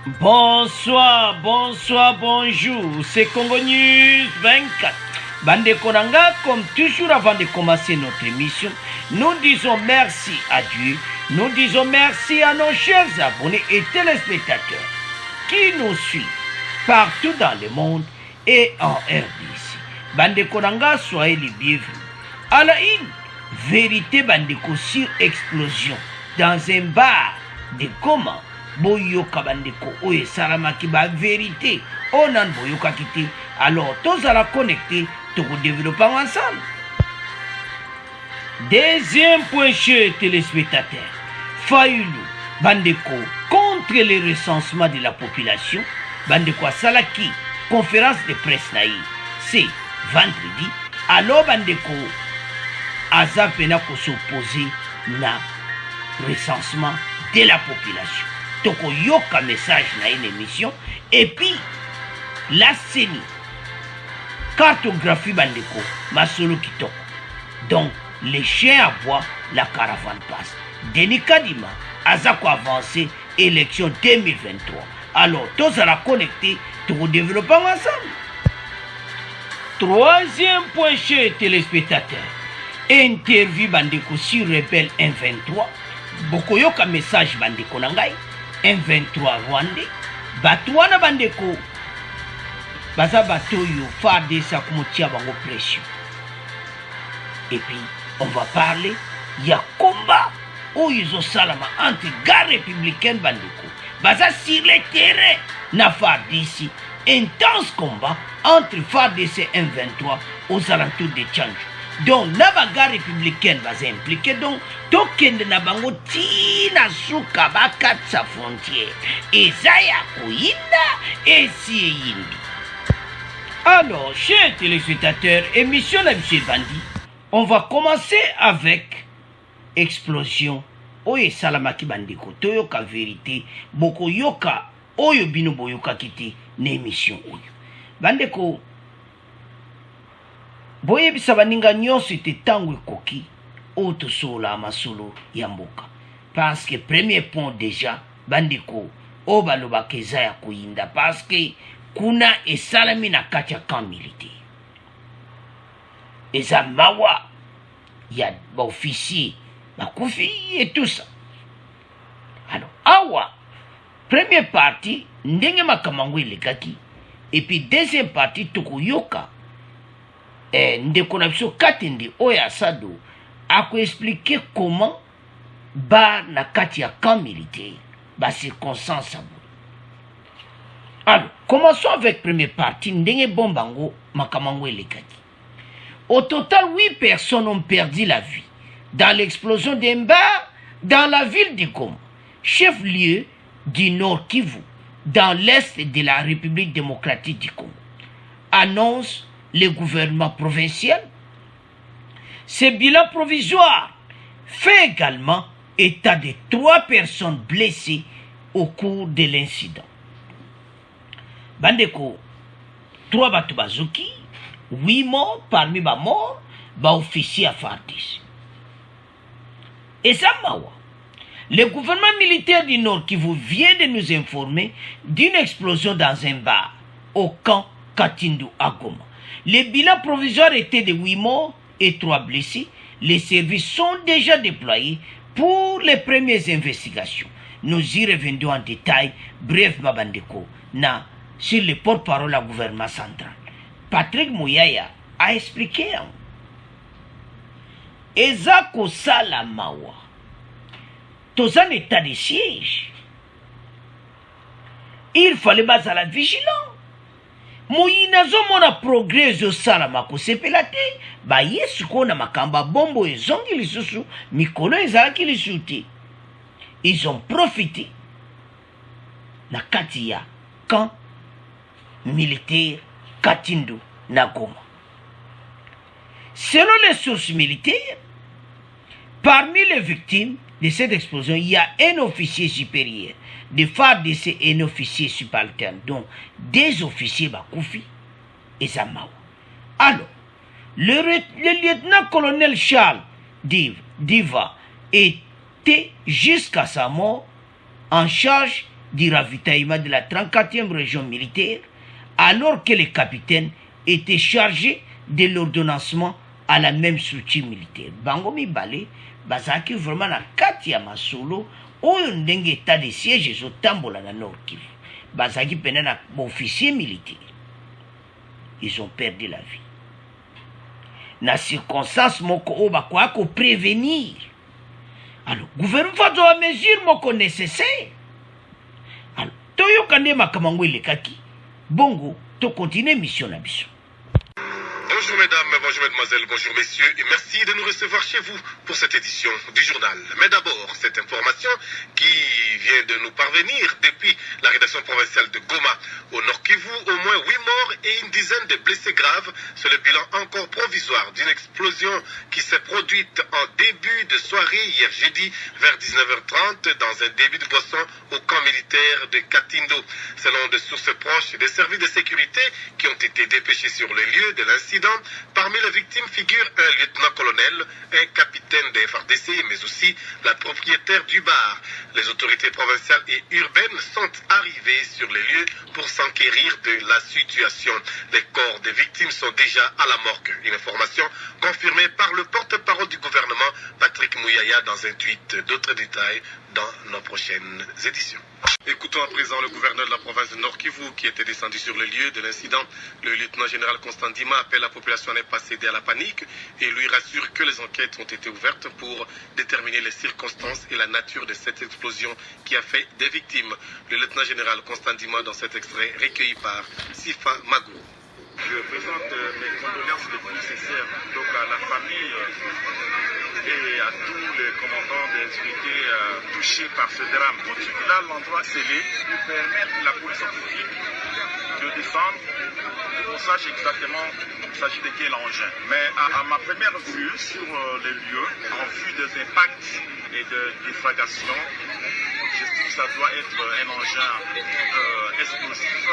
Bonsoir, bonsoir, bonjour, c'est Congo News 24. Bande Konanga, comme toujours avant de commencer notre émission, nous disons merci à Dieu, nous disons merci à nos chers abonnés et téléspectateurs qui nous suivent partout dans le monde et en RDC. Bande Konanga, soyez les bienvenus. À la une, vérité Bandeko sur explosion dans un bar de Goma. Boyoka bandeko oye salamaki ba vérité onan boyoka kiti alors tous à la connecter tout développer ensemble. Deuxième point chez téléspectateurs, Fayoulou bandeko contre le recensement de la population bandeko salaki conférence de presse naï c'est vendredi alors bandeko azapena ko s'opposer na recensement de la population. Toko yoka message na une émission et puis la CENI cartographie bandeko masolo kitoko donc les chiens aboient la caravane passe. Denis Kadima azako avancé élection 2023 alors tous à la connecter tout développer ensemble. Troisième point chez téléspectateurs, interview bandeko sur Rebelle 123 bokoyoka message bandeko nangai M23 Rwanda Batouana bandeko baza batoyo farde sa kumutia bango pression. Et puis on va parler ya combat où ils ont salama entre garde républicaine bandeko baza sur le terrain na FARDC, intense combat entre FARDC et M23 aux alentours de Tchanjo. Donc la bagarre républicaine va s'impliquer donc tokende na bango tina suka bakat sa frontière et zaya koyinda et si yindi. Alors chers téléspectateurs, émission la monsieur Bandi, on va commencer avec explosion oye salamaki bandeko toyoka vérité boko yoka oyo bino boyoka kiti na émission oyo bandeko. Boyebisa baninga nyonso ete tango ekoki oyo tosola masolo ya mboka parce que premier point déjà bandeko oyo balobaka eza ya koyinda parce que kuna esalami na kati ya camp militaire eza mawa ya baofficier bakufi et tout ça. Alors awa première partie ndenge makamango elekaki et puis deuxième partie tokoyoka ndeko na biso Katende oya Sado ako expliquer comment ba na kati ya camp militaire ba circonstance abo. Alors commençons avec première partie ndenge bombango makamango elekaki. Au total 8 personnes ont perdu la vie dans l'explosion d'un bar dans la ville de Goma, chef-lieu du Nord Kivu, dans l'est de la République démocratique du Congo, annonce le gouvernement provincial. Ce bilan provisoire fait également état de 3 personnes blessées au cours de l'incident. Bandeko, 3 batu bazuki, 8 morts, parmi ba morts, ba officier à FARDC. Et ça, mawa. Le gouvernement militaire du Nord Kivu vient de nous informer d'une explosion dans un bar au camp Katindu à Goma. Les bilans provisoires étaient de 8 morts et 3 blessés. Les services sont déjà déployés pour les premières investigations. Nous y reviendrons en détail, bref, Mabandeko, sur le porte-parole du gouvernement central. Patrick Mouyaya a expliqué. Ezako Salamawa, dans un état de siège, il fallait baser la vigilance. Moyina zomona progrès au salama ko sepelate ba yesu kona makamba bombo ezongi lisusu mikolo ezalaki lisuti. Ils ont profité na kati ya camp militaire Katindu na Goma. Selon les sources militaires, parmi les victimes de cette explosion, il y a un officier supérieur de FARDC et un officier subalterne, donc des officiers Bakoufi et Zamao. Alors, le lieutenant-colonel Charles Diva était jusqu'à sa mort en charge du ravitaillement de la 34e région militaire, alors que le capitaine était chargé de l'ordonnancement à la même structure militaire. Bango mibale bazaki vraiment na kati ya masolo oyo ndenge état de siège ezotambola na Nord Kivu. Bazaki pena na officier militaire. Ils ont perdu la vie. Na circonstance moko o bakwa ko prévenir. Alors, gouvernement fait une mesure moko nécessaire. Alors, toyo kande makamango elekaki. Bongo, to continue mission na biso. Bonjour mesdames, bonjour mesdemoiselles, bonjour messieurs et merci de nous recevoir chez vous pour cette édition du journal. Mais d'abord, cette information qui vient de nous parvenir depuis la rédaction provinciale de Goma au Nord Kivu, au moins 8 morts et une dizaine de blessés graves sur le bilan encore provisoire d'une explosion qui s'est produite en début de soirée hier jeudi vers 19h30 dans un débit de boisson au camp militaire de Katindo. Selon des sources proches des services de sécurité qui ont été dépêchés sur le lieu de l'incident, parmi les victimes figure un lieutenant-colonel, un capitaine de FARDC, mais aussi la propriétaire du bar. Les autorités provinciales et urbaines sont arrivées sur les lieux pour s'enquérir de la situation. Les corps des victimes sont déjà à la morgue. Une information confirmée par le porte-parole du gouvernement, Patrick Mouyaya, dans un tweet. D'autres détails dans nos prochaines éditions. Écoutons à présent le gouverneur de la province de Nord Kivu qui était descendu sur le lieu de l'incident. Le lieutenant-général Constant Dima appelle la population à ne pas céder à la panique et lui rassure que les enquêtes ont été ouvertes pour déterminer les circonstances et la nature de cette explosion qui a fait des victimes. Le lieutenant-général Constant Dima dans cet extrait recueilli par Sifa Magou. Je présente mes condoléances les plus sincères donc à la famille et à tous les commandants des unités touchés par ce drame. Là, l'endroit scellé pour permettre à la police publique de descendre. On sache exactement il s'agit de quel engin. Mais à ma première vue sur les lieux, en vue des impacts et de défragration, ça doit être un engin explosif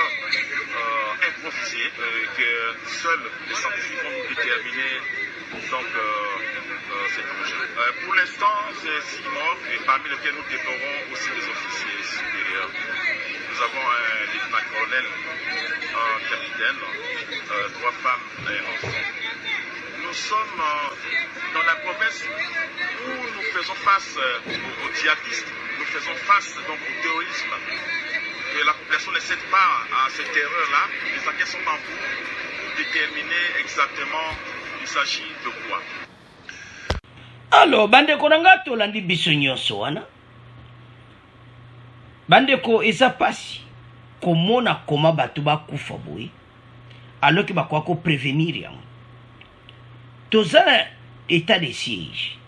improvisé que seuls les scientifiques vont déterminer donc, cet engin. Pour l'instant, c'est 6 morts et parmi lesquels nous déplorons aussi des officiers supérieurs. Nous avons un lieutenant-colonel, un capitaine, 3 femmes et un enfant. Nous sommes dans la province où nous faisons face aux djihadistes, nous faisons face donc au terrorisme. Et la population ne cède pas à cette terreur-là. Les enquêtes sont en cours pour déterminer exactement il s'agit de quoi. Alors, bandeko nanga tolandi biso nyonso wana. Bandeko eza pasi komona koma bato bakufa boye alors que bakwa ko prévenir yango. Tozana état de siège.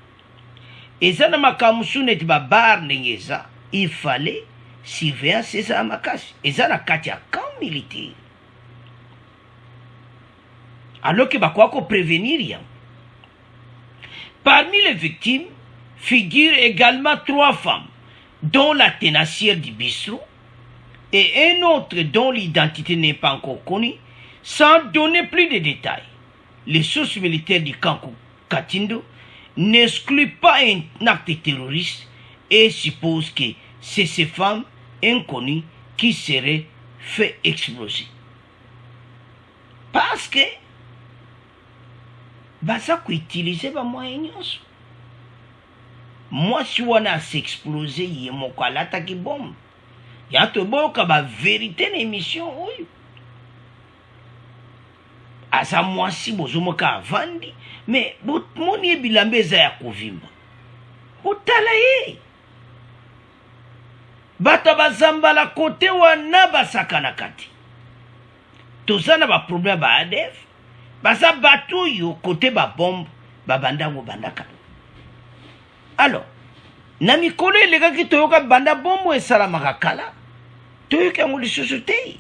Eza na makamusu neti ba bar ndengeza, il fallait surveillance eza makasi. Eza na kati ya camp militaire. Alors que bakwa ko prévenir yango. Parmi les victimes figurent également 3 femmes, dont la tenacière du bistrot et un autre dont l'identité n'est pas encore connue, sans donner plus de détails. Les sources militaires du camp Katindo n'excluent pas un acte terroriste et supposent que c'est ces femmes inconnues qui seraient fait exploser. Parce que baza kuutiliser ba moyen nyonso. Moi si wana s'exploser ye moko alataki bombe. Ya toboka ba vérité na émission oyo. Asa mwasi bozomoka avandi, mais moni ebilambe eza ya kovimba. Otala ye. Bata bazambala kote wana basakana kati. Tozana ba problème ba ADF. Baza bato yo côté ba bombe ba bandango bandaka. Alors, na mikolo elekaki toyoka banda bombe esalamaka kala. Toyoka yango lisusu te.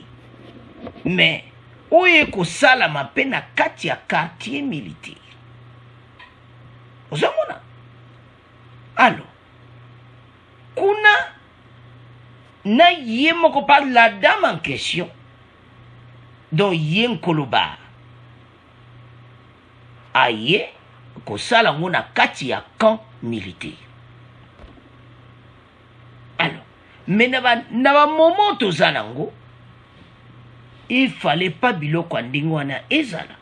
Mais oyo ekosalama mpe na kati ya quartier militaire. Ozamona? Alors, kuna na ye moko par la dame en question dont Yen Koloba aye kosala ngona kati ya camp militaire. Alors, Mais na ba moment tozanango, il fallait pas biloko ndingwana ezala.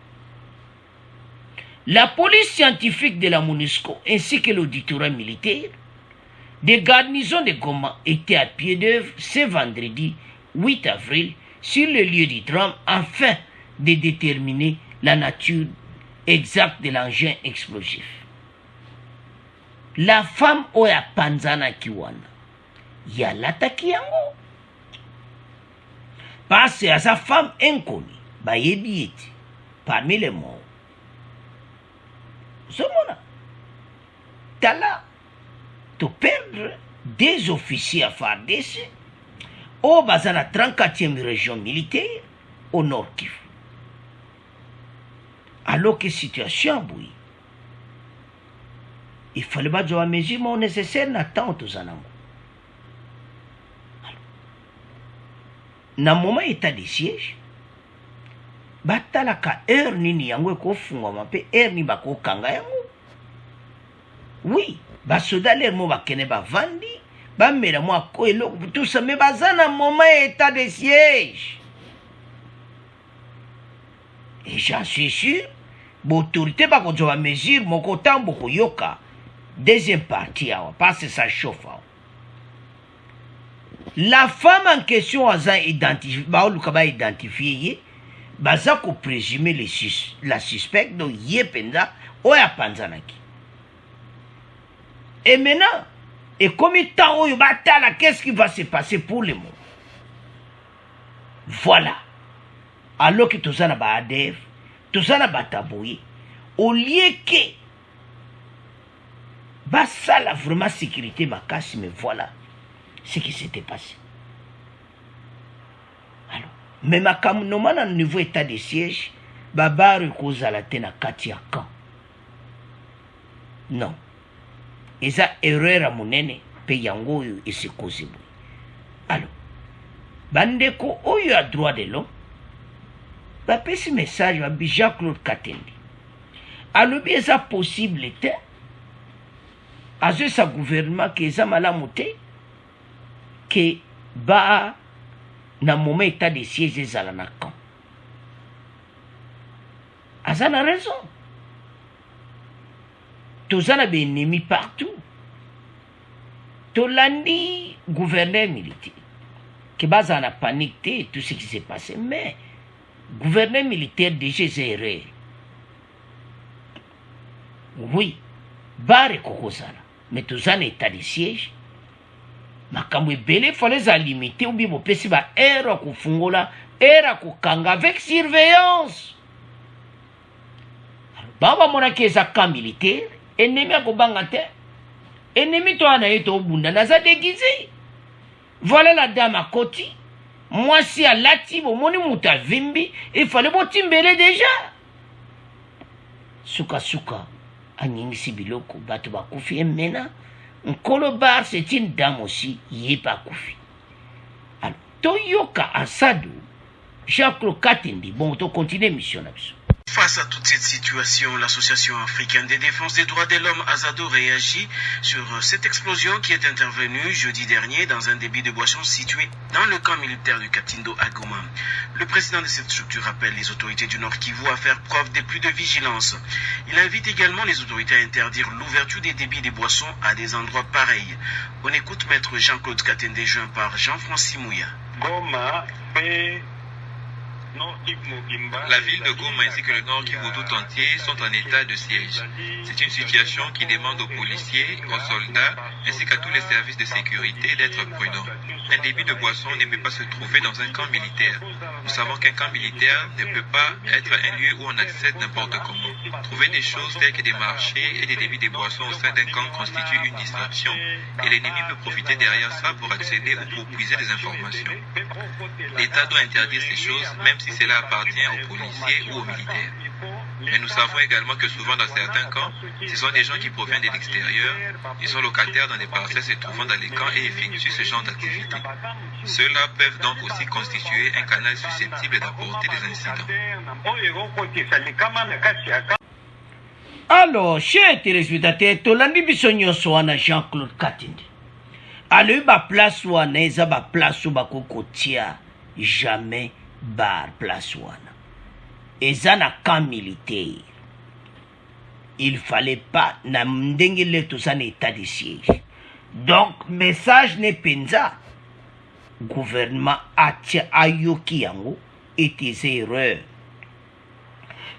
La police scientifique de la MONUSCO ainsi que l'auditorat militaire des garnisons de Goma étaient à pied d'œuvre ce vendredi 8 avril sur le lieu du drame afin de déterminer la nature exacte de l'engin explosif. La femme oya panzana kiwana ya lataki yango parce à sa femme inconnue ba yebi parmi les morts. Zomona tala to perdre des officiers à FARDC au bazana 34e région militaire au nord Kivu. Alors que situation bouille, il fallait pas jouer à mesure nécessaire n'attendre aux anango. Na moment état de siège, batalaka heure nini yango ko fungwa mape heure ni bako kanga yango. Oui, basoda l'air mo bakene ba vandi, ba mera mo ko eloko tout ça mais bazana moment état de siège. Et j'en suis sûr, l'autorité va continuer à mesure, mon côté beaucoup yoka. Deuxième partie, parce que ça chauffe. La femme en question a identifié, identifié, baza ko présumer la suspecte, donc yependa, oya panzanaki. Et maintenant, et comme il temps où qu'est-ce qui va se passer pour le monde? Voilà. Alors que tout ça n'a pas adhère, tout ça n'a pas taboué, au lieu que bah ça la vraiment sécurité ma casse, mais voilà ce qui s'était passé. Alors, mais ma camonoma au niveau état de siège, baba cause à la tena katia camp. Non. Et ça erreur à monene payango et se cause. Alors, bandeko oyo a droit de l'homme. Ce message à Jean-Claude Katendi. Alors, bien, ça possible était, à ce gouvernement qui est malamouté, que ba na moment état de siège à la nakan. A ça a raison. Tout ça a des ennemis partout. Tout l'année, gouverneur militaire, qui base en a paniqué tout ce qui s'est passé, mais gouverneur militaire déjà zéré. Oui, barre kokosala. Mais tout ça en état de siège. Makamwe belé fallait les limiter ou bien pesi ba era ko fungola, era ko kanga avec surveillance. Baba mona ke za camp militaire, ennemi a ko bangate. Ennemi to ana yeto bunda na za déguisé. Voilà la dame à côté. Moi, si à l'ati, moni muta vimbi, il fallait bon timbele déjà. Suka, anyingisi biloko, batu bakufi, mena, nkolo bar, c'est une dame aussi, yé pas koufi. Alors, Toyoka Asado, Jean-Claude Katendi, bon, to continue mission là-dessus. Face à toute cette situation, l'Association africaine des défenses des droits de l'homme, Azado, réagit sur cette explosion qui est intervenue jeudi dernier dans un débit de boisson situé dans le camp militaire du Katindo à Goma. Le président de cette structure appelle les autorités du Nord Kivu à faire preuve de plus de vigilance. Il invite également les autorités à interdire l'ouverture des débits de boissons à des endroits pareils. On écoute maître Jean-Claude Katende, joint par Jean-François Mouya. Goma fait... La ville de Goma ainsi que le Nord Kivu tout entier sont en état de siège. C'est une situation qui demande aux policiers, aux soldats ainsi qu'à tous les services de sécurité d'être prudents. Un débit de boisson ne peut pas se trouver dans un camp militaire. Nous savons qu'un camp militaire ne peut pas être un lieu où on accède n'importe comment. Trouver des choses telles que des marchés et des débits de boissons au sein d'un camp constitue une distraction et l'ennemi peut profiter derrière ça pour accéder ou pour puiser des informations. L'État doit interdire ces choses même si cela appartient aux policiers ou aux militaires. Mais nous savons également que souvent dans certains camps, ce sont des gens qui proviennent de l'extérieur, ils sont locataires dans des parcelles se trouvant dans les camps et effectuent ce genre d'activité. Ceux-là peuvent donc aussi constituer un canal susceptible d'apporter des incidents. Alors, chers téléspectateurs, Tolandi Bissonio Soana Jean-Claude Katendi. alors ba place wana eza ba place bako kotia jamais bar place wana eza na camp militaire. Il fallait pas na ndenge le tout ça état de siège. Donc message ne penza gouvernement atia ayoki yango était erreur.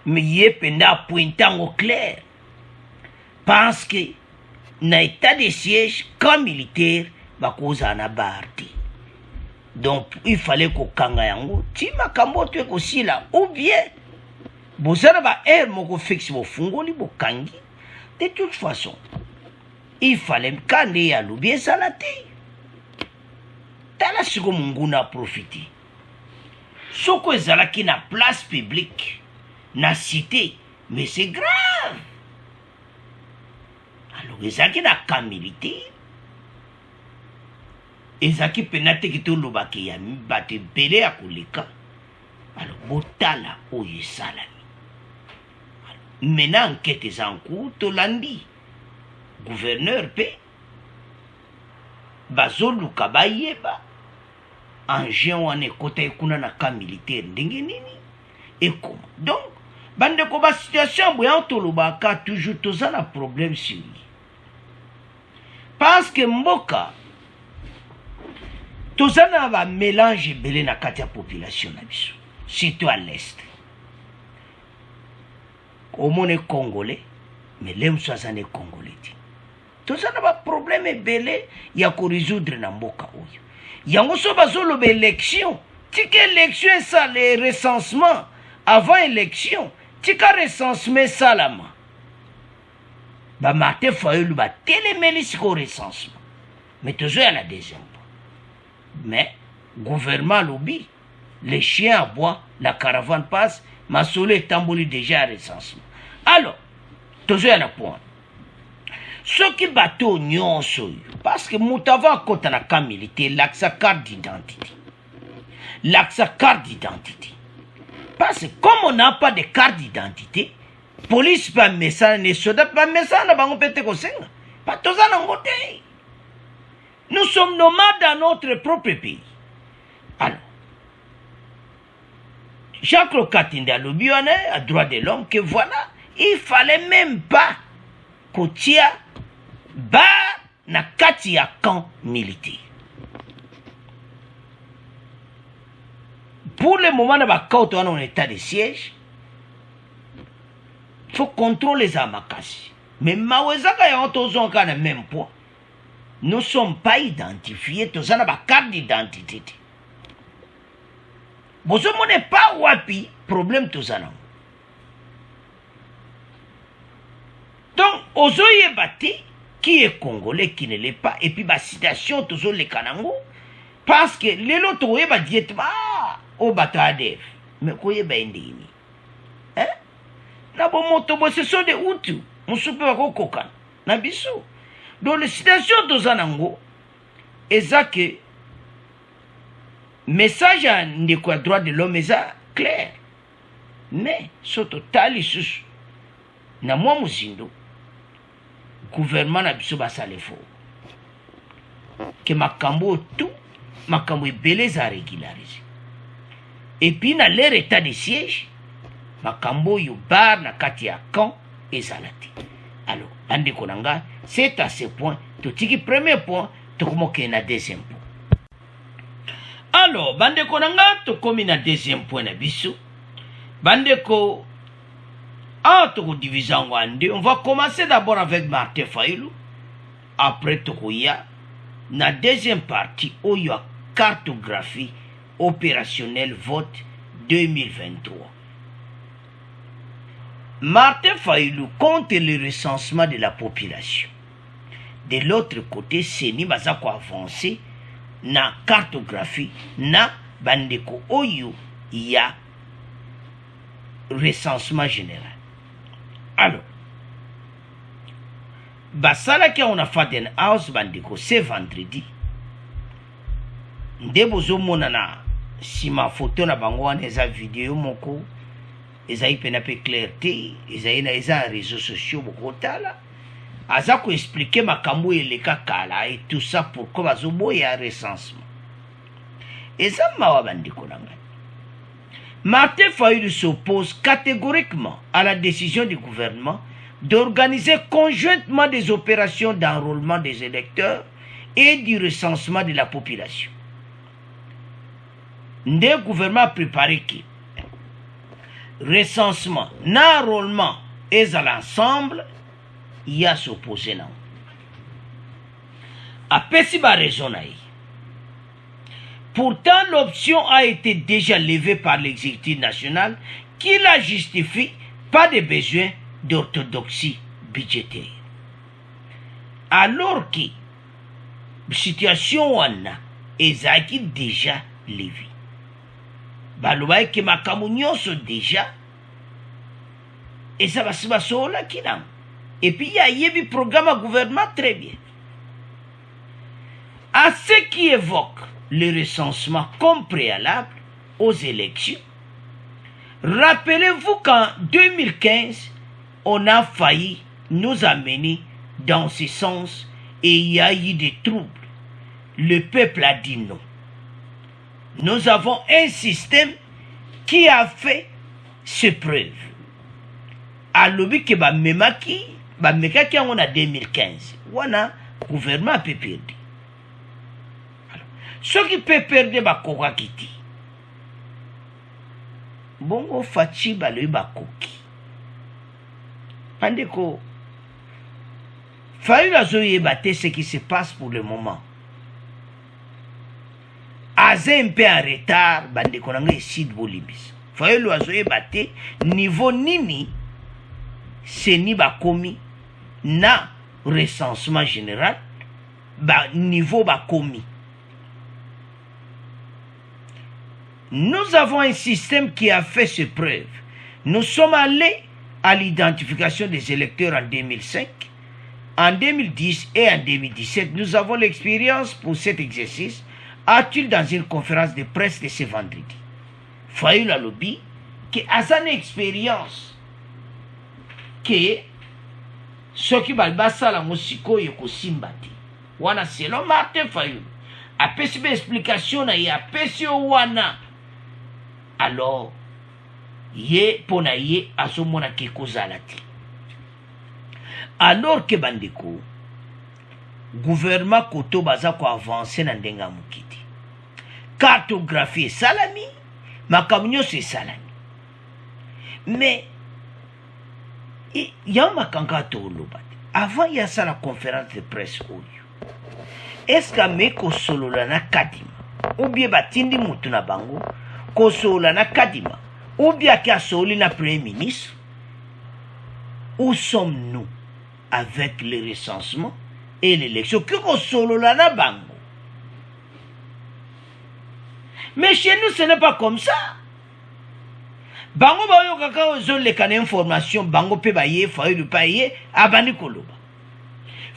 Mais yé penda pointango clair parce que na état de siège camp militaire bakoza na barti. Donc il fallait ko kanga yango ti makambo to ko sila ou bien bozana ba moko fixe bo fungoli bo kangi. De toute façon il fallait kande ya lubi salati tala siko munguna profiter soko ezalaki na place publique na cité mais c'est grave. Alors ezalaki na camp militaire ezalaki penate ki to lobaki ya bato bele ya koleka. Alors botala oyo esalami. Maintenant enquête est en cours tolandi gouverneur pe bazoluka bayeba engin wana ekota ekuna na camp militaire ndenge nini ekoma. Donc bandeko ba situation boya tolobaka toujours toza na problème sur lui parce que mboka toza na ba mélange belé na kati ya population na biso surtout à l'est. Au monde congolais mais les soixante congolais tout ça n'a pas problème belé ya ko résoudre na mboka oyo yango so bazolo ba élection tika élection ça les recensement avant élection tika recensement salama ba Martin Fayulu ba télémeli siko recensement mais toujours à la deuxième fois. Mais gouvernement lobby les chiens aboient la caravane passe Masolo et Tamboli déjà à recensement. Alors, toujours à la point. Ce qui bateau nyonso, parce que moutava kota na camp militaire, l'axa carte d'identité. L'axa carte d'identité. Parce que comme on n'a pas de carte d'identité, police pas message, les soldats pas message, na bango pete kosenga. Pas tous en angote. Nous sommes nomades dans notre propre pays. Alors, Jacques Lokatinde a lobby à droit de l'homme que voilà, il fallait même pas qu'on tire bas na kati ya camp militaire. Pour le moment, on est en état de siège. Il faut contrôler les amakasi. Mais Mawezaka ya otozon ka na même point. Nous ne sommes pas identifiés, tous on a ma carte d'identité. Vous ne pas wapi, problème tout ça. Donc, ozoye bati, qui est congolais, qui ne l'est pas, et puis la citation, toujours les kanango, parce que les loto, ba diète, ah, au batadef, mais quoi ba indini. Hein? Na bon moto, ce sont des Hutus, on se peut pas kokan, na biso. Donc, la citation de Zanango, est ça que message à quoi droit de l'homme est clair. Mais, ce total, il na moi muzindo, gouvernement na biso basale fo. Que makambo tout, makambo ebele za régulariser. Et puis, na leur état de siège, makambo yo bar na kati ya camp et zalati. Alors, andi konanga, c'est à ce point, tout tiki premier point, tout comme qu'il y a deuxième point. Alors, bandeko nanga, tout comme il y a deuxième point na biso, bandeko, tout division wande, on va commencer d'abord avec Martin Fayulu, après tout y a, na deuxième partie, où il y a cartographie opérationnelle vote 2023. Martin Fayulu compte le recensement de la population. De l'autre côté, Seni Bazako avancé na cartographie na bandeko oyo y a recensement général. Alors, basala qui on a fait den house bandeko c'est vendredi. Ndebozo monana si ma photo na bango wana eza vidéo moko ezali pena pe clarté ezali na eza réseaux sociaux bokotala Azako expliquer makambo eleka kala et tout ça pourquoi bazobo ya recensement. Et ça mawa bandiko nanga. Martin Fayulu s'oppose catégoriquement à la décision du gouvernement d'organiser conjointement des opérations d'enrôlement des électeurs et du recensement de la population. Le gouvernement a préparé qui recensement, n'enrôlement et à l'ensemble, il y a s'opposé non. A Pessiba raison. Pourtant, l'option a été déjà levée par l'exécutif national qui la justifie pas de besoin d'orthodoxie budgétaire. Alors que la situation est déjà levée. Balobaye que makamunyo sont déjà et ça va se passer là qui n'a. Et puis il y a un programme gouvernement très bien. À ce qui évoque le recensement comme préalable aux élections, rappelez-vous qu'en 2015, on a failli nous amener dans ce sens et il y a eu des troubles. Le peuple a dit non. Nous avons un système qui a fait ses preuves. À l'objet que Bamemaki on a 2015. Wana gouvernement peut perdre. Ce qui peut perdre bakoka kiti. Bongo fachi baloyi bakoki. Pandeko Fayulu azoye bate ce qui se passe pour le moment. Aze un peu en retard, bande konanga ici bolibis. Fayulu azoye bate niveau nini seni bakomi na recensement général ba niveau bakomi. Nous avons un système qui a fait ses preuves. Nous sommes allés à l'identification des électeurs en 2005, en 2010 et en 2017. Nous avons l'expérience pour cet exercice, a-t-il dans une conférence de presse de ce vendredi. Fayulu a lobby que a une expérience que ce qui va passer la musiko yoko simbati. Wana selon Martin Fayulu. A pesi be explication na ya pesi wana. Alors, ye pona ye asomona keko zalati. Alors que bandeko, gouvernement koto baza ko avancer na ndenga mukiti. Cartographie salami, makamunyo c'est salami. Mais il y a un makanga toloba. Avant il y a ça la conférence de presse oyo. Est-ce que meko solo na kadima ou bien batindi mutu na bango ko solo na kadima ou bien ki solo na premier ministre? Où sommes-nous avec le recensement et l'élection que ko solo na bango? Mais chez nous ce n'est pas comme ça. Bango ba yo kaka ozo le kana information bango pe ba ye Fayulu pa ye abani koloba.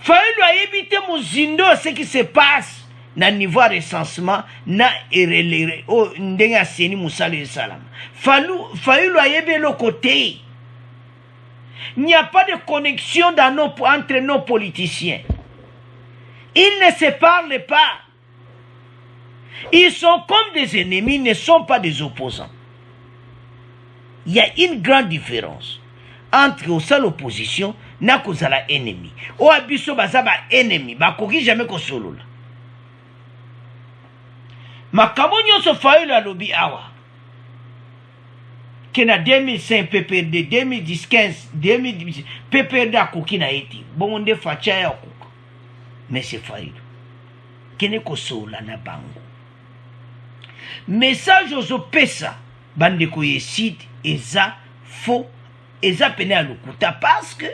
Fayulu a évité muzindo ce qui se passe na niveau recensement na erelere o ndenga seni musale salam. Fayulu a évité le côté. Il n'y a pas de connexion entre nos politiciens. Ils ne se parlent pas. Ils sont comme des ennemis, ils ne sont pas des opposants. Il y a une grande différence entre au seul opposition na kozala ennemi. O abiso bazaba ennemi, bakoki jamais ko solo la. Makambo nyonso Fayulu alobi awa. Kena 2005 PPRD 2010 15 2018 PPRD akoki na eti. Bongo nde facha ya okoko. Mais c'est Fayulu. Kene ko solo na bango. Message aux pesa bandeko yesid eza faux eza pene à lokuta parce que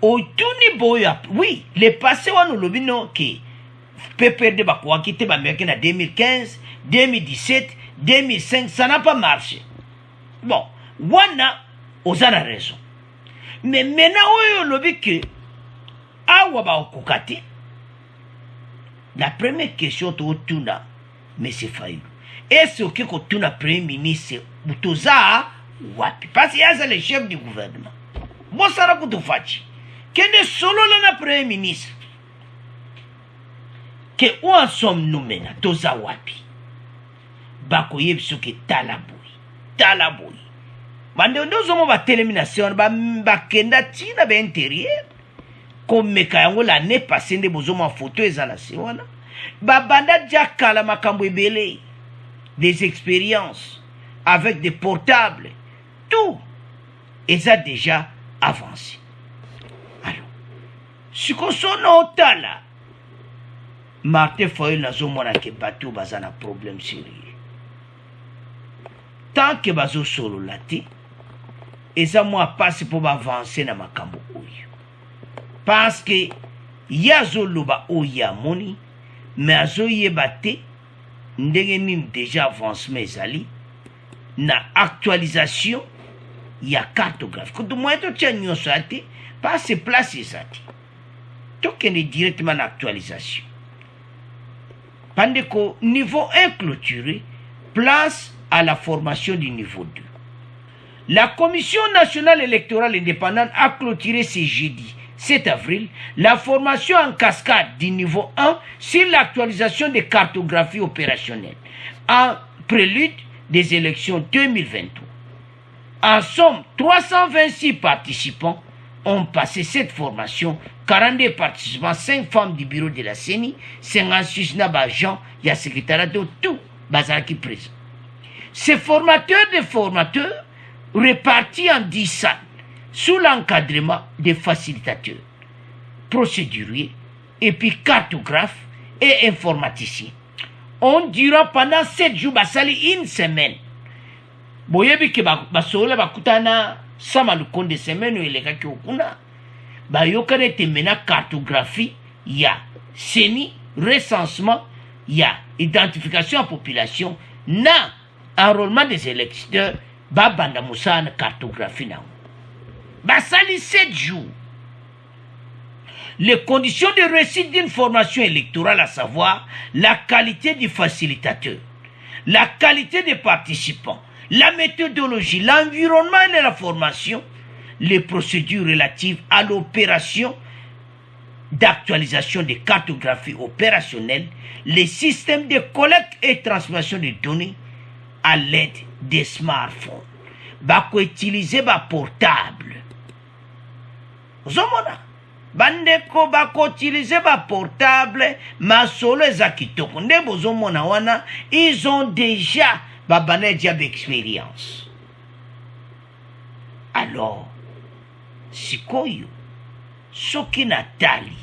au tuni boya oui le passé wana lobi no ki PPRD bakwa kite ba meke na 2015 2017 2005 ça n'a pas marché. Bon wana ozana raison mais maintenant oyo lobi que awa ba okukati. La première question to tuna mais c'est Fayulu. Est-ce que tu as premier ministre Boutoza wapi? Parce qu'il y a le chef du gouvernement. bosara kutu fachi kende solo la na premier ministre que où en sommes-nous maintenant toza wapi bako yebsuki talaboui bande ndozo ba termination ba kenda tina ba intérieur comme meka yango l'année passée nde bozo ma photo ezala siwana ba banda jakala makambo ebele des expériences avec des portables tout et ça déjà avancé alors si ko sono tala Martin Fayulu nazomona ke bato baza na problème sérieux tant que bazo solo lati eza moi passe pour avancer na makambo oyo parce que yazo loba oya moni mais azo yeba te ndenge nini déjà avancement ezali na actualisation ya cartographie kutu moyeto tia nyonso ate passe place ezati tokende directement na actualisation Pandeko, niveau 1 clôturé, place à la formation du niveau 2. La Commission nationale électorale indépendante a clôturé ce jeudi 7 avril la formation en cascade du niveau 1 sur l'actualisation des cartographies opérationnelles en prélude des élections 2023. En somme, 326 participants ont passé cette formation, 42 participants, 5 femmes du bureau de la CENI, 56 agents, il y a secrétariat de tout, Bazaraki présent. Ces formateurs répartis en 10 salles, sous l'encadrement des facilitateurs, procéduriers, et puis cartographes et informaticiens. On durera pendant 7 jours, basali une semaine. Boyebi ke basola bakutana sama le compte de semaine ou les kaki okuna. Ba yokane temena cartographie, ya CENI, recensement, ya identification à population, na enrôlement des électeurs, ba banda moussa na cartographie na. Basali 7 jours. Les conditions de réussite d'une formation électorale, à savoir la qualité du facilitateur, la qualité des participants, la méthodologie, l'environnement de la formation, les procédures relatives à l'opération d'actualisation des cartographies opérationnelles, les systèmes de collecte et transmission de données à l'aide des smartphones. Bako utiliser ba portable. Zomona. Bandeko bako utiliser ba portable, ma solo ezakitoko. Ndebo zomona wana, ils ont déjà babane diable expérience. Alors, sikoyo, soki natali,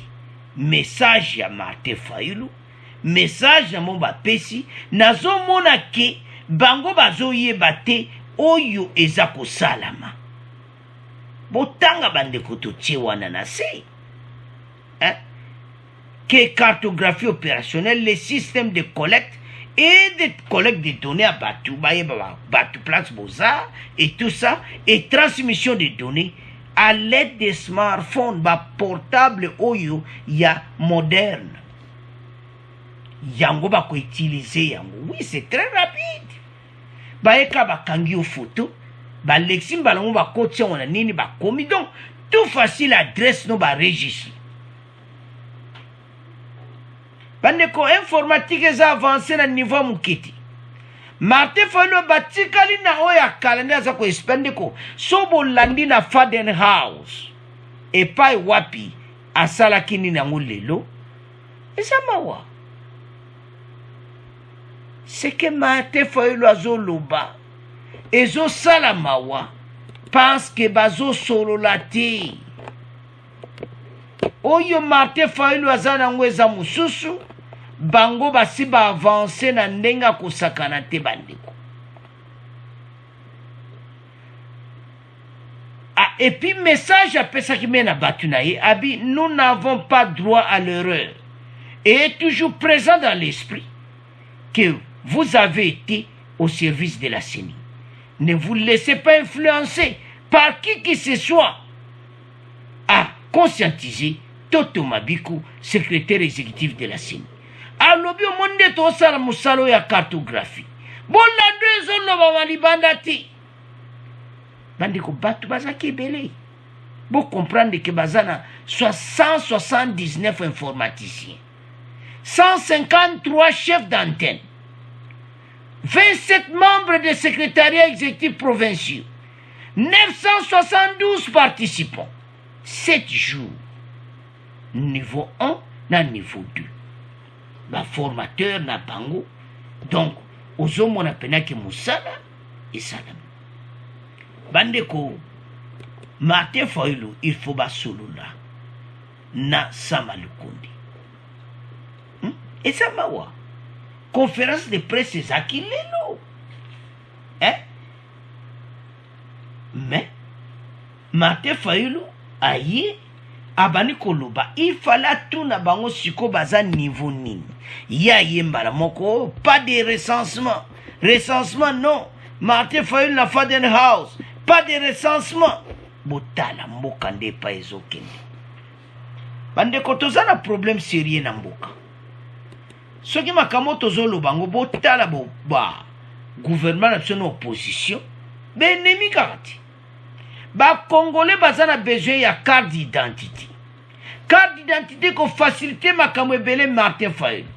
message ya Martin Fayulu, message ya mon bapesi, nazo mona ke, bango bazo yebate, oyo ezako salama. Botanga bandeko totie wana na se. Que cartographie opérationnelle, les systèmes de collecte et de collecte de données à Batou, Batou Place Beaux-Arts et tout ça, et transmission de données à l'aide des smartphones, portables oyo, ya moderne. Yango bako utiliser yango. Oui, c'est très rapide. Baeka bakangi au photo, lexim balongo bakoti on a nini bakomi, donc tout facile adresse no ba registre. Bandeko informatique eza avancé na niveau mukiti. Martin Fayulu batikali na oya kalende aza ko espendeko sobo landi na Faden House. E pai wapi asala kini na ngulelo. Eza mawa. C'est que Martin Fayulu azoloba ezo sala mawa parce que bazo solo lati. Oyo Martin Fayulu azana ngweza mususu bango basi ba avancer na ndenga kosakana te bandeko. Ah, et puis message à pesaki mena batunaye abi nous n'avons pas droit à l'erreur et est toujours présent dans l'esprit que vous avez été au service de la CENI. Ne vous laissez pas influencer par qui que ce soit à conscientiser Toto Mabiku, secrétaire exécutif de la CENI. Alobi o monde to sala musalo ya cartographie. Bola deux lo ba malibanda ti. Bandiko batu bazaki belé. Pour comprendre que bazana soit 179 informaticiens, 153 chefs d'antenne, 27 membres des secrétariats exécutifs provinciaux, 972 participants, 7 jours, niveau 1 na niveau 2. Ba formateur na bango, donc ozomo na penaki musala et salam. Bandeko, Martin Fayulu, il faut ba solo là, na Samalukundi. Et ça m'a wa. Conférence de presse, c'est ça qu'il est là. Hein? Mais, Martin Fayulu, aïe, abani koloba, il fallait tout na bango siko baza niveau nini. Ya yembala moko, pas de recensement. Recensement, non. Martin Fayulu na Faden House, pas de recensement. Botala mboka nde pa ezokende. Bande kotoza na problème sérieux na mboka. Soki makambo tozolo bango botala bo ba gouvernement na biso opposition benemi kati. Ba congolais baza na besoin ya carte d'identité. Carte d'identité ko faciliter makambo ebele Martin Fayulu.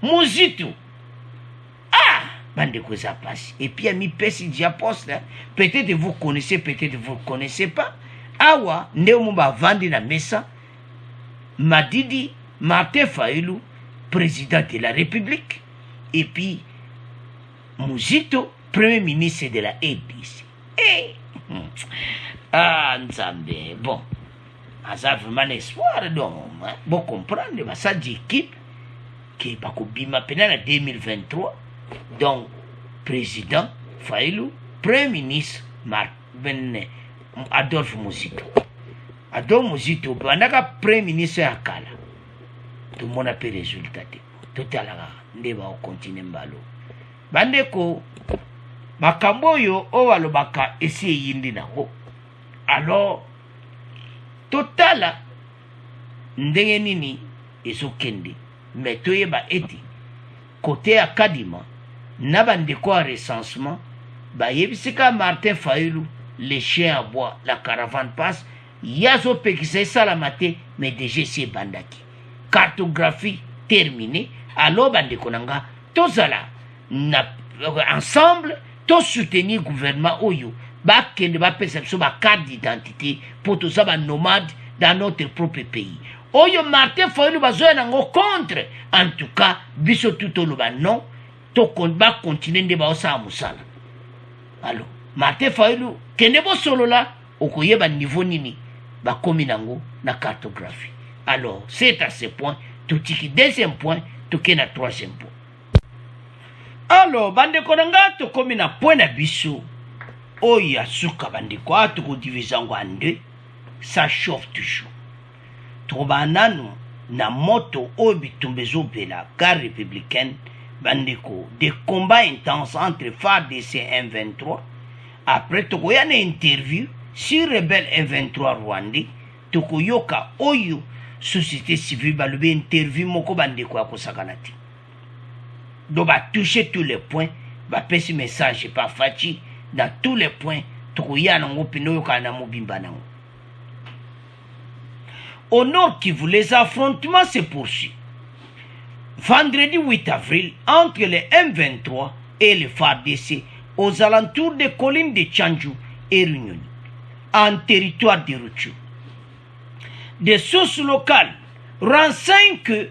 Muzito. Ah, bande ko za passe. Et puis ami pesi diapos là, peut-être vous connaissez, peut-être vous connaissez pas. Awa ndeo mba vandi na mesa Madidi Martin Fayulu, président de la République, et puis Muzito, premier ministre de la APC. Ah, Nzambe, bon, ça vraiment espoir, donc, bon comprendre, ça d'équipe, qui va bima pendant 2023, donc, président Fayulu, premier ministre Adolphe Muzito. Adolphe Muzito, pendant premier ministre à Kala. Tout le monde a pu résultat. Tout à l'heure, on va continuer mbalo. Bandeko, makambo yo owalo baka esi yindi na ho. Alors, totala ndenge nini ezokende. Mais toyeba eti côté akadima na bandeko a recensement ba yebisika Martin Fayulu, les chiens à bois, la caravane passe, yazo pekise salamate mais déjà c'est bandaki. Cartographie terminée, alors bande konanga tozala na ensemble to soutenir gouvernement oyo ba kende ba perception ba carte d'identité pour tout ça ba nomade dans notre propre pays. Oyo Martin Fayulu bazoya nango contre, en tout cas biso tout au ba non to kon ba continuer de ba osa musala. Alors Martin Fayulu kende bo solo la okoyeba niveau nini ba komi nango na cartographie. Alors, c'est à ce point, tout qui deuxième point, tout qui na troisième point. Alors, bande konanga to komi na point na biso, oya suka bande kwa to ko divisango en deux, ça chauffe toujours. Trobananu na moto obi tumbezo bela gare républicaine, bande ko des combats intenses entre FARDC et M23. Après to ko yana interview sur rebelle M23 Rwandais, to ko yoka oyo société civile balobi interview moko bande kwa kosakanati. Donc va toucher tous les points, va passer message par Fachi dans tous les points to ya nango pino kana mobimba nango. Au Nord Kivu, les affrontements se poursuivent. Vendredi 8 avril, entre les M23 et les FARDC, aux alentours des collines de Tchandjou et Runyoni, en territoire de Rutshuru. Des sources locales renseignent que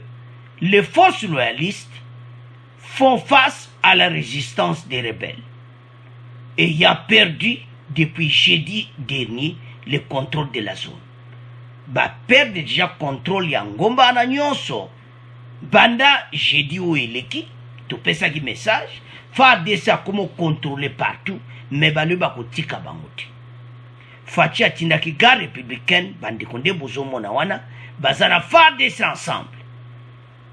les forces loyalistes font face à la résistance des rebelles et y a perdu depuis jeudi dernier le contrôle de la zone. Ba perdre déjà contrôle ya ngomba na nyonso banda jeudi ou eleki to pesa ki message FARDC a comment contrôler partout mais balu ba kotika bangote. Fachi atinda ki gare républicaine bande konde bozo mona wana bazana FARDC ensemble.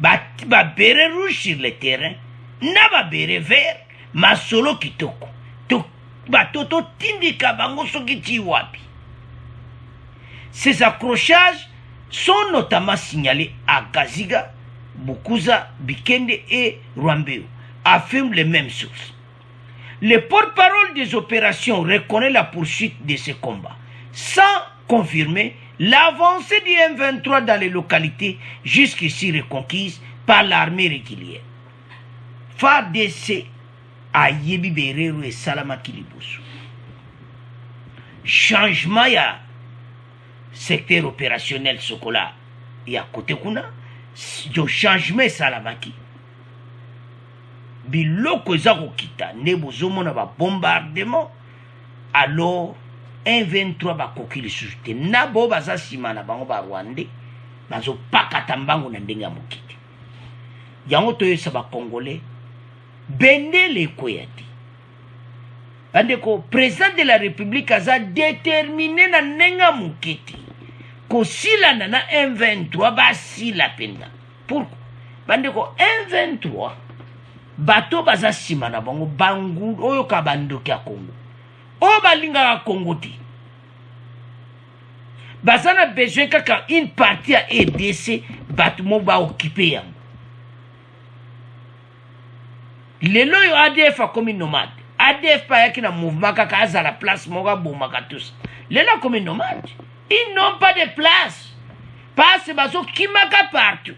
Ba bere rouge sur le terrain na ba bere vert ma solo kitoko. To ba toto tindika bango soki ti wapi. Ces accrochages sont notamment signalés à Gaziga, Bukuza, Bikende et Rwambeo, affirment les mêmes sources. Le porte-parole des opérations reconnaît la poursuite de ces combats, sans confirmer l'avancée du M23 dans les localités jusqu'ici reconquises par l'armée régulière. FARDC a Yebi Berero et Salama Kilibusu. Changement ya secteur opérationnel Sokola ya côté kuna yo changement Salamaki. Biloko eza kokita ne bozomona ba bombardement alors M23 bakoki lisusu te na bo baza nsima na bango ba Rwandais bazopakata mbango na ndenge ya mokili yango toyesa bakongolais bendele ekoya te bandeko président de la république aza déterminé na ndenge ya mokili kosilana na M23 basila mpenza. Pourquoi bandeko M23 bato baza nsima na bango bangu oyo ka bandoki ya Congo oyo balingaka Congo te baza na besoin kaka une partie ya RDC bato mo baokipe yango. Lelo oyo ADF akomi nomade. ADF pa yaki na mouvement kaka azala place moko abomaka tous. Lelo akomi nomade. Ils n'ont pas de place parce que bazo kimaka partout.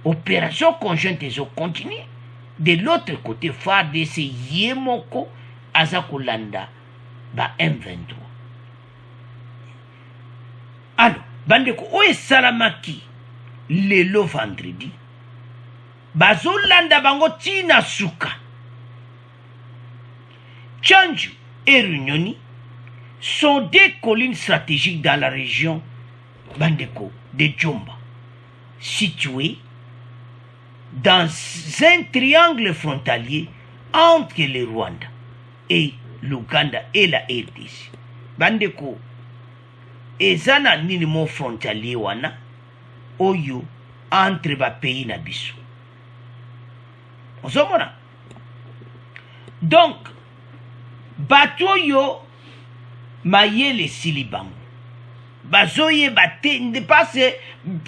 Opération conjointe ezo continue. De l'autre côté, FARDC Yemoko Azakolanda ba M23. Alors, bandeko oye salamaki lelo vendredi. Bazolanda bango tina suka. Tchanju et Runyoni sont des collines stratégiques dans la région bandeko de Djomba, situées dans un triangle frontalier entre le Rwanda et l'Ouganda et la RDC. Bandeko, ezana nini mo frontalier wana oyo entre ba pays na biso. Ozomona. Donc, bato yo mayele silibango. Bazoye bate ne passe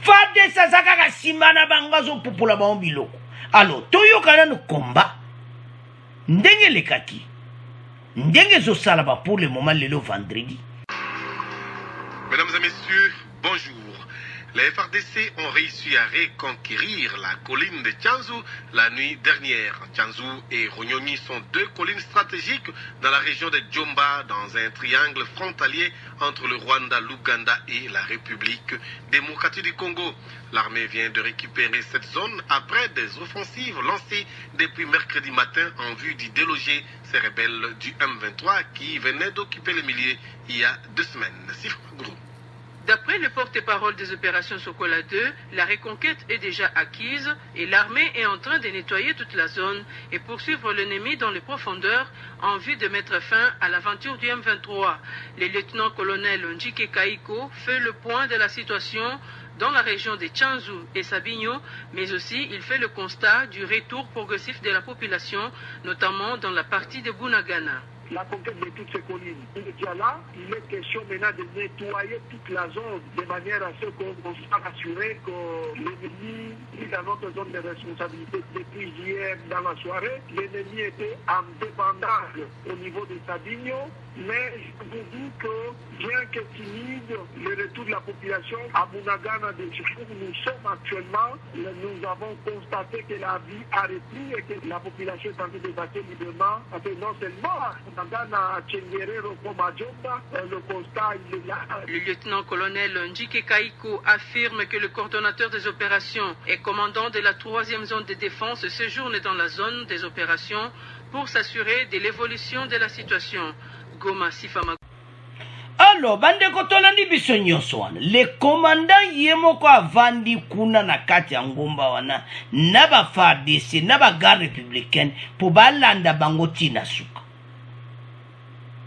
fade sasaka ka simana bangazo popola ba biloko. Alors toyo kana no combat ndenge lekaki ndenge zo salaba pour le moment le vendredi. Mesdames et messieurs, bonjour. Les FARDC ont réussi à reconquérir la colline de Tchanzu la nuit dernière. Tchanzu et Runyoni sont deux collines stratégiques dans la région de Djomba, dans un triangle frontalier entre le Rwanda, l'Ouganda et la République démocratique du Congo. L'armée vient de récupérer cette zone après des offensives lancées depuis mercredi matin en vue d'y déloger ces rebelles du M23 qui venaient d'occuper les milieux il y a 2 semaines. D'après le porte-parole des opérations Sokola 2, la reconquête est déjà acquise et l'armée est en train de nettoyer toute la zone et poursuivre l'ennemi dans les profondeurs en vue de mettre fin à l'aventure du M23. Le lieutenant-colonel Njike Kaiko fait le point de la situation dans la région de Tchanzu et Sabinyo, mais aussi il fait le constat du retour progressif de la population, notamment dans la partie de Bunagana. La conquête de toutes ces collines. Il est déjà là, il est question maintenant de nettoyer toute la zone de manière à ce qu'on soit assuré que l'ennemi est dans notre zone de responsabilité. Depuis hier dans la soirée, l'ennemi était en débandage au niveau de Sabinyo, mais je vous dis que bien que timide, le retour de la population à Bunagana de Chifou, nous sommes actuellement, nous avons constaté que la vie a repris et que la population est en train de passer librement, parce que non seulement le lieutenant-colonel Njike Kaiko affirme que le coordonnateur des opérations et commandant de la 3e zone de défense séjourne dans la zone des opérations pour s'assurer de l'évolution de la situation. Goma Sifama. Alors, bandeko tolandi biso nyonso wana. Le commandant yemoko avandi kuna na kati ya ngomba wana na ba FARDC na ba garde républicaine po balanda bango tina suka.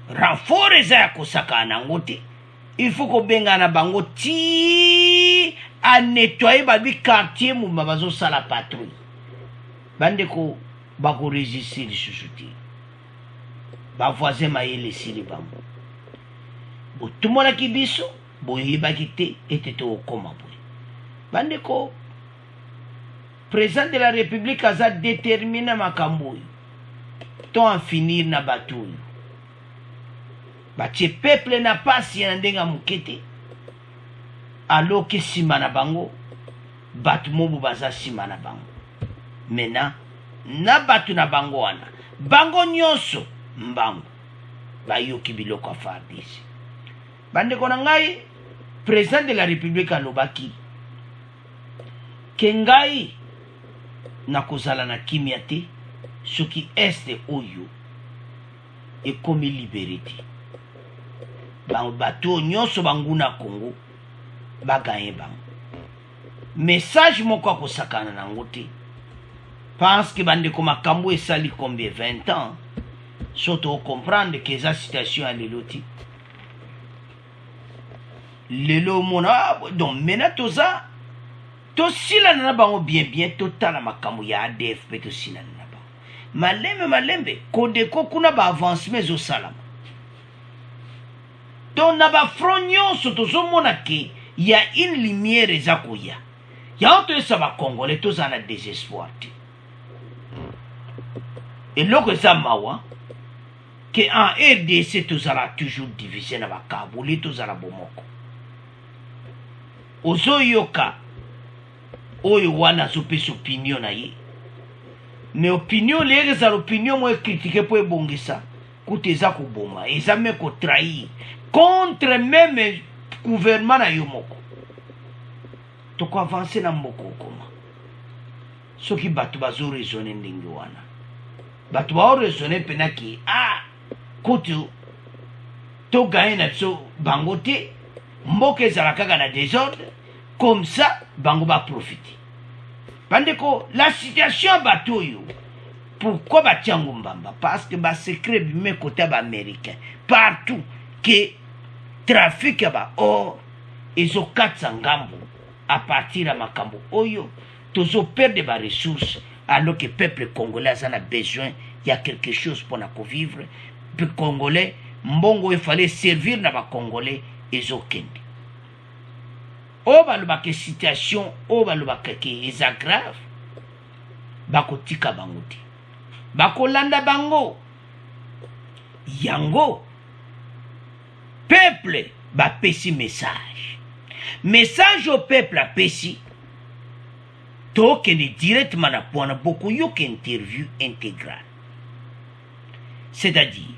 Renfort eza ya kosaka nango te. Il faut kobenga na bango ti a nettoyer babi quartier mu bazo sala patrouille. Bandeko bako résister lisusu te. Ba voisin mayele sili bango. Botumonaki biso boyebaki te etete okoma boye. Bandeko président de la République aza déterminé makambo oyo to en finir na bato oyo. batie peuple na pasi na ndenga mukete alors que sima na bango batu mobu baza sima na bango mena na batu na bango wana bango nyonso mbango bayoki biloko ya FARDC bandeko na ngai président de la république alobaki ke ngai nakozala na kimia te soki este oyo ekomi libéré te bato nyonso banguna Congo baganye bango message moko akosakana nango te parce que bandeko makambo esali combien 20 ans soto comprendre que eza situation ya lelo ti lelo mona donc mena toza tosilana na bango bien totala makambo ya ADF pe tosilana na bango malembe kodeko kuna ba avancement ezosalama donc na bafront nyonso tozomona ke ya une lumière eza koya yango toyesa bakongole toza na désespoir te eloko eza mawa ke en RDC tozala toujours divisé na bakaboli tozala bomoko ozoyoka oyo wana azopesa opinion na ye mais opinion lere ezala opinion mo ekritike po ebongisa kuta eza koboma eza me kotrahir contre même gouvernement na yo moko tokoavanse na mboka okoma soki bato bazoraisonne ndenge wana bato baoraisonne mpena ki kutu toganye na biso bango te mboka ezala kaka na désordre comme ça bango baprofite bandeko la situation ya bato oyo pourquoi batiango mbamba parce que basecret bime kota baaméricain partout ke trafic ya baor ezokatisa ngambo à partir ya makambo oyo tozoperdre baressource alors que peuple congolais aza na besoin ya quelque chose mpona kovivre pe congolais mbongo efale servir na bacongolais ezokende oyo balobaka situation oyo balobaka ke eza grave bakotika bango te bakolanda bango yango peuple bapesi message au peuple apesi tokende directement na pona bokoyoka interview intégrale c'est-à-dire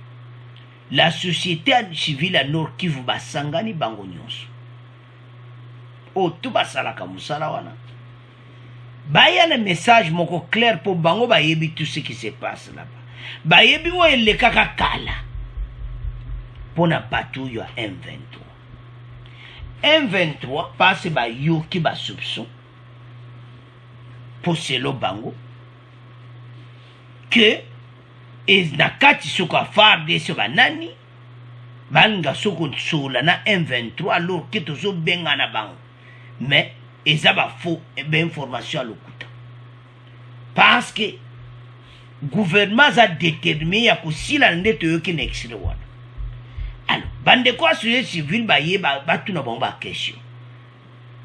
la société civile à Nord Kivu basangani bango nyonso o tu basalaka musala wana baya na message moko clair pour bango bayebi tout ce qui se passe là-bas bayebi wo elekaka kala pona bato yo M23 passe bayoki basoupçon pour selo bango que na kati soko FARDC banani balinga soko sola na M23 alors que tozo benga na bango mais eza ba faux information à lokuta parce que gouvernement a déterminé ya kosila ndeto yoki na exilé wana alors bandeko assuré civil baye batuna bango ba question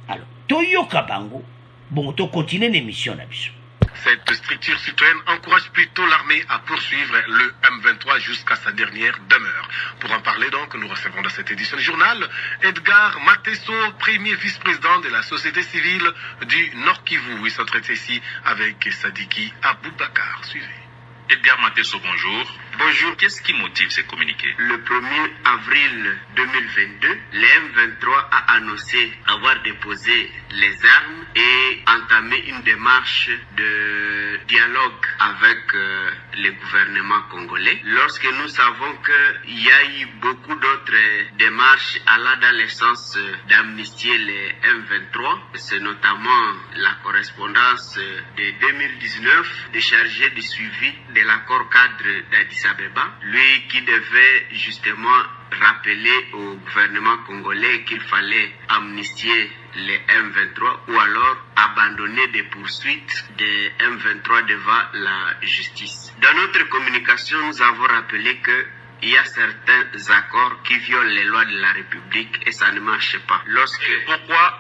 alors toyoka bango bon to continuer l'émission na biso. Cette structure citoyenne encourage plutôt l'armée à poursuivre le M23 jusqu'à sa dernière demeure. Pour en parler donc, nous recevons dans cette édition du journal Edgar Matesso, premier vice-président de la société civile du Nord Kivu. Il s'entretient ici avec Sadiki Aboubakar. Suivez. Edgar Matesso, bonjour. Bonjour. Qu'est-ce qui motive ces communiqués? Le 1er avril 2022, le M23 a annoncé avoir déposé les armes et entamé une démarche de dialogue avec le gouvernement congolais. Lorsque nous savons qu'il y a eu beaucoup d'autres démarches allant dans le sens d'amnistier les M23, c'est notamment la correspondance de 2019 déchargée du suivi de l'accord cadre d'Addis Abeba, lui qui devait justement rappeler au gouvernement congolais qu'il fallait amnistier les M23 ou alors abandonner des poursuites des M23 devant la justice. Dans notre communication, nous avons rappelé que il y a certains accords qui violent les lois de la République et ça ne marche pas.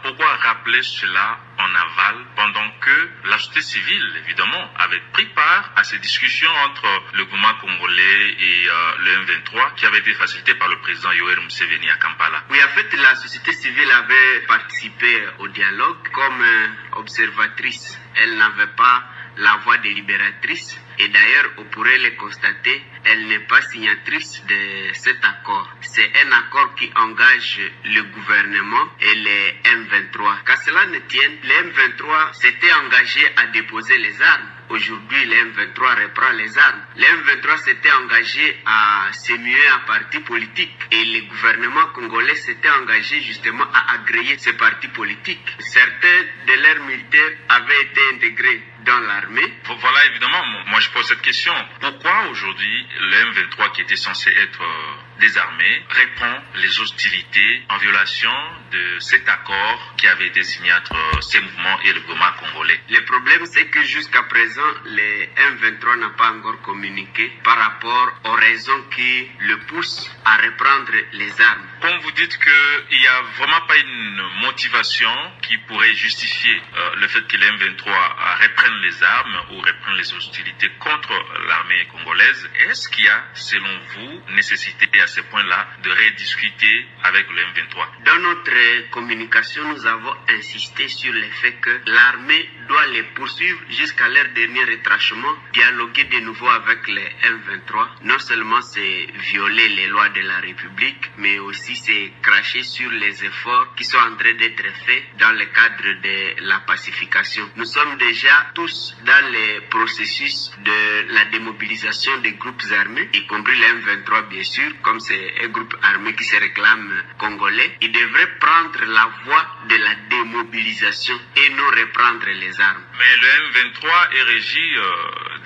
Pourquoi rappeler cela en aval pendant que la société civile, évidemment, avait pris part à ces discussions entre le gouvernement congolais et le M23 qui avait été facilité par le président Yoweri Museveni à Kampala? Oui, en fait, la société civile avait participé au dialogue comme observatrice. Elle n'avait pas la voix délibératrice et d'ailleurs, on pourrait le constater, elle n'est pas signatrice de cet accord. C'est un accord qui engage le gouvernement et les M23. Qu'à cela ne tienne, les M23 s'étaient engagés à déposer les armes. Aujourd'hui, les M23 reprend les armes. Les M23 s'étaient engagés à se muer en parti politique et le gouvernement congolais s'était engagé justement à agréer ces partis politiques. Certains de leurs militaires avaient été intégrés dans l'armée. Voilà, évidemment, moi je pose cette question. Pourquoi aujourd'hui le M23 qui était censé être désarmé reprend les hostilités en violation de cet accord qui avait été signé entre ces mouvements et le gouvernement congolais? Le problème, c'est que jusqu'à présent, les M23 n'ont pas encore communiqué par rapport aux raisons qui le poussent à reprendre les armes. Comme vous dites qu'il n'y a vraiment pas une motivation qui pourrait justifier le fait que les M23 reprennent les armes ou reprennent les hostilités contre l'armée congolaise, est-ce qu'il y a, selon vous, nécessité à ce point-là de rediscuter avec le M23? Dans notre communication, nous avons insisté sur le fait que l'armée doit les poursuivre jusqu'à leur dernier retranchement, dialoguer de nouveau avec les M23. Non seulement c'est violer les lois de la République, mais aussi c'est cracher sur les efforts qui sont en train d'être faits dans le cadre de la pacification. Nous sommes déjà tous dans le processus de la démobilisation des groupes armés, y compris les M23 bien sûr, comme c'est un groupe armé qui se réclame congolais. Ils devraient prendre la voie de la démobilisation et non reprendre les armes. Mais le M23 est régi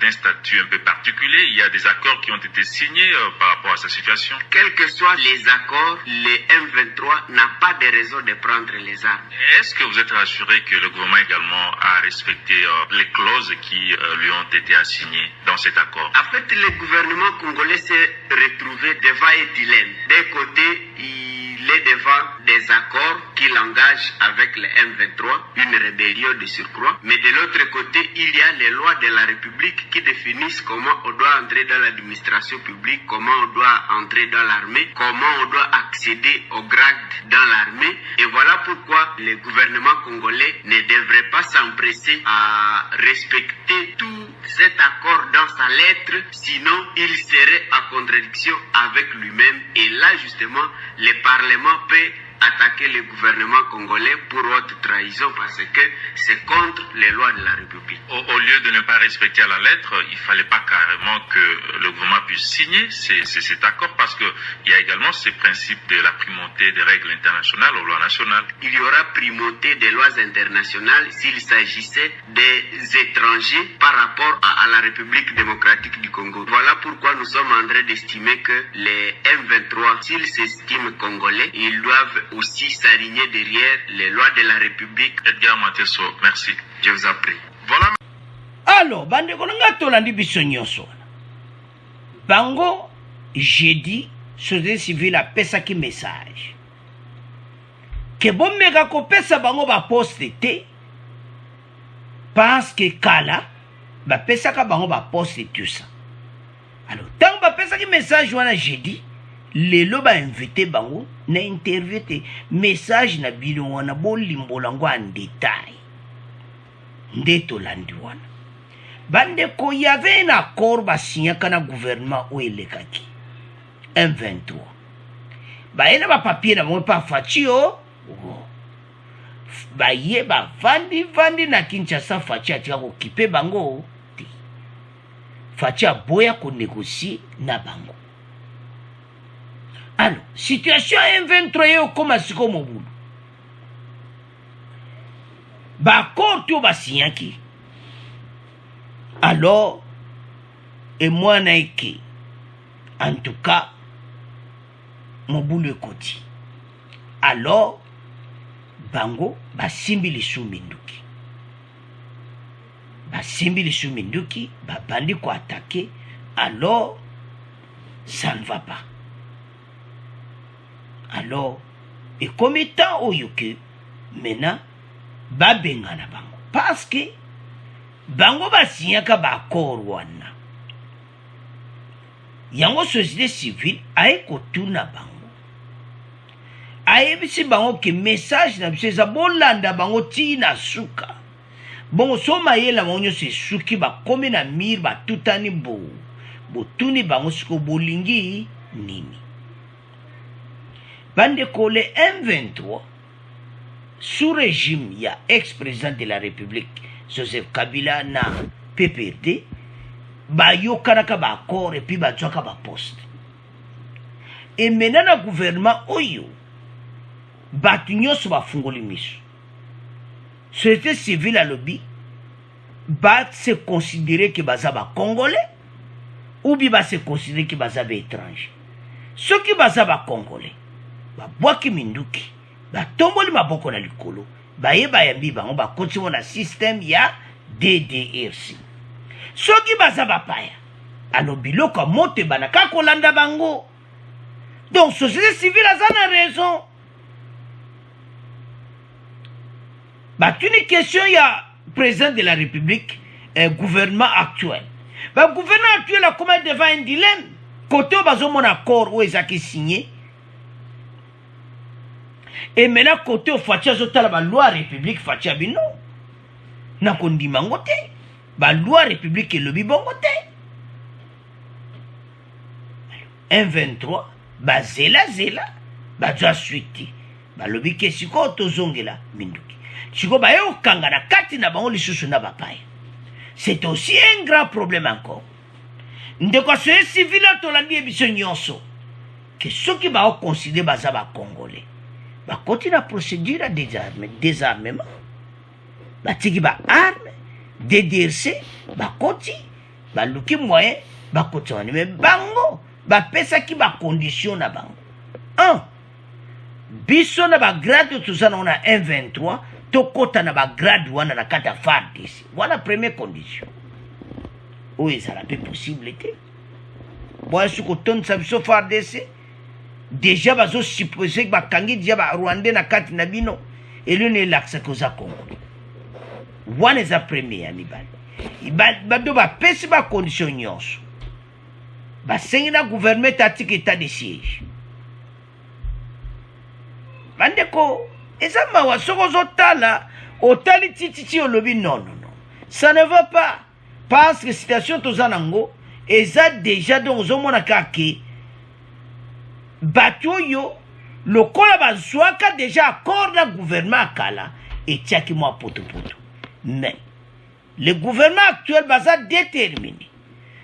d'un statut un peu particulier. Il y a des accords qui ont été signés par rapport à sa situation. Quels que soient les accords, le M23 n'a pas de raison de prendre les armes. Est-ce que vous êtes rassuré que le gouvernement également a respecté les clauses qui lui ont été assignées dans cet accord? En fait, le gouvernement congolais s'est retrouvé devant un dilemme. D'un côté, il est devant des accords qu'il engage avec le M23, une rébellion de surcroît. Mais de l'autre côté, il y a les lois de la République qui définissent comment on doit entrer dans l'administration publique, comment on doit entrer dans l'armée, comment on doit accéder au grade dans l'armée. Et voilà pourquoi le gouvernement congolais ne devrait pas s'empresser à respecter tout cet accord dans sa lettre, sinon il serait en contradiction avec lui-même. Et là, justement, le Parlement peut attaquer le gouvernement congolais pour haute trahison parce que c'est contre les lois de la République. Au lieu de ne pas respecter à la lettre, il ne fallait pas carrément que le gouvernement puisse signer cet accord parce qu'il y a également ces principes de la primauté des règles internationales aux lois nationales. Il y aura primauté des lois internationales s'il s'agissait des étrangers par rapport à la République démocratique du Congo. Voilà pourquoi nous sommes en train d'estimer que les M23, s'ils s'estiment congolais, ils doivent aussi s'aligner derrière les lois de la République. Edgar Mateso, merci. Je vous en prie. Voilà. Alors, bandeko nanga tolandi biso nyonso. Bango, jeudi, société civile apesaki message. Que bon mega kopesa bango ba poste te. Parce que kala, ba pesaka bango ba poste tout ça. Alors, tant ba pesaki message wana jeudi, lelo ba invité bango na interview te message na bino wana bolimbola ngo en détail ndeto landi wana bandeko y avait un accord basinyaka na gouvernement o elekaki M23 baena ba papier na mo pa fachi o baye ba vandi na Kinshasa fachi atika ko kipe bango te fachi aboya ko négocier na bango. Alors, situation M23 comme à ce qu'on m'a dit. Bah, quand tu vas signer, alors, et moi, naïki, en tout cas, mon boulot côté. Alors, bango, bah, simbili suminduki. Bah, simbili suminduki, bah, bandi ko attaquer, alors, ça ne va pas. Alors, et comme étant oyo que maintenant ba bengana bango parce que bango ba signaka ba accord wana yango société civile aye kotuna bango ayebisi bango ke message na biso eza bolanda bango tina suka bongo soma yela bango nyonso esuki bakomi na mire batutani botuni bango siko bolingi nini. Bandeko le M23 sous régime il y a ex-président de la République Joseph Kabila na PPRD ba yokanaka ba accord et puis ba tsoka ba poste et maintenant le gouvernement oyo batu nyonso ba fungoli miso société civile à lobby ba se considérer que baza ba congolais ou bien ba se considérer que baza ba étranger ceux qui baza ba congolais ba boaki minduki ba tomboli maboko na likolo ba yeba yambi bango ba continue na système ya DDRC soki baza bapaya alo biloko mote banaka kolanda bango donc société civile aza na raison batuni question ya président de la République gouvernement actuel ba gouvernement actuel a comment devant un dilemme côté bazo mon accord ou ezaki signé. Et maintenant, côté au Fatia, la loi république Fatia Bino. N'a qu'on dit mangote. La loi république et le bibongote. 1-23, bah zela, bah suite. Bah le bique si quoi tozongela, minduki. Chiko bah yo kangana kati na bango lisusu na bapaya. C'est aussi un grand problème encore. Ndeko ce civil tolandi ebiso nyonso. Que ceux qui va considérer baza ba congolais. Bah continue la procédure à désarmement. Bah tiki ba arme, DDRC, bah continue, bah luki moyen, bah continue. Mais bango, bah pesa qui ba condition na bango. 1. Biso na ba grade tout ça on a 1-23, to kota na ba grade wana na kata FARDC. Voilà première condition. Oui, ça n'a pas possibilité. Bon, ce qu'on tourne ça biso FARDC. Déjà bazo supposé que bakangi déjà ba Rwanda na kati na bino et lui ne l'accès que za Congo. One is a premier anibali. Ba do ba pesi ba condition nyonso. Ba sengi na gouvernement tatique état de siège. Bandeko ezama wa soko zotala otali titi olobi non. Ça ne va pas parce que situation tozanango eza déjà donc zomona kake Batoyo, le kola bazouaka déjà accord le gouvernement kala et tiaki moi poto. Mais le gouvernement actuel baza déterminé.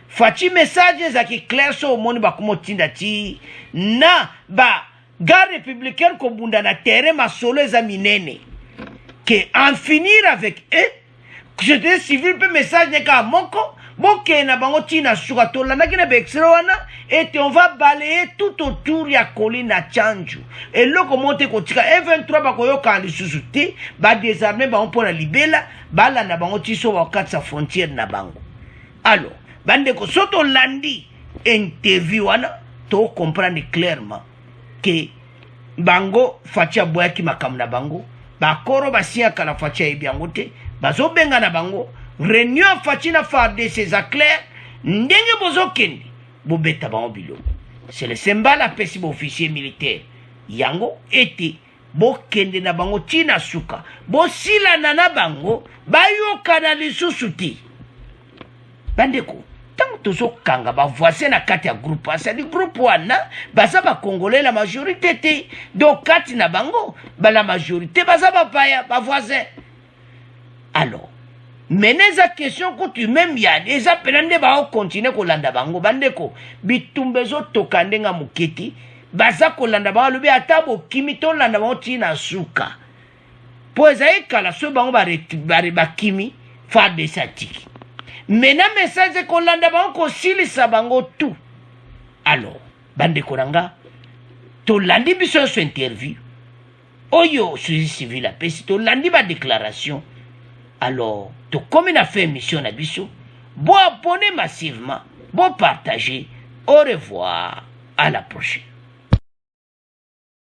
Fati message zaki clair so moni bakumo tindati na ba garde républicaine ko bunda na terrain masolo eza minene que en finir avec eux que je civil pe message neka moko boke na bango tina suka tolanda kina bexroana et on va balayer tout autour ya colline na Tchanju et loko monte kotika E23 bakoyo kandi susuti ba désarmer ba on pona libela bala na bango tiso wa katsa frontière na bango. Alors bande ko soto landi interview wana to comprendre clairement que bango fatia boyaki makam na bango bakoro basia kala fatia ebiangote bazo benga na bango réunion fatina farde ces clair ndenge bozo kendi bobeta bango bilo. C'est le symbole à pesi officier militaire yango ete bo kende na bango tina suka bo sila na bango bayoka na lisusu ti bandeko tant tozo kanga ba voisin na kati ya groupe c'est du groupe wana baza ba congolais la majorité te donc kati na bango ba la majorité baza ba paya ba voisin. Alors menez la question que tu même yane eza penande ba continuer ko landa bango bandeko bitumbezo tokandenga muketi baza ko landa ba lobi atabo kimito landa ba tina suka po eza ekala so bango ba kimi fa de satiki mena message ko landa ba ko silisa bango tout. Alors bandeko nanga to landi biso so interview oyo société civile a pesi to landi ba déclaration. Alors, tout comme on a fait mission à Bissou, bon abonner massivement, bon partager, Au revoir, à la prochaine.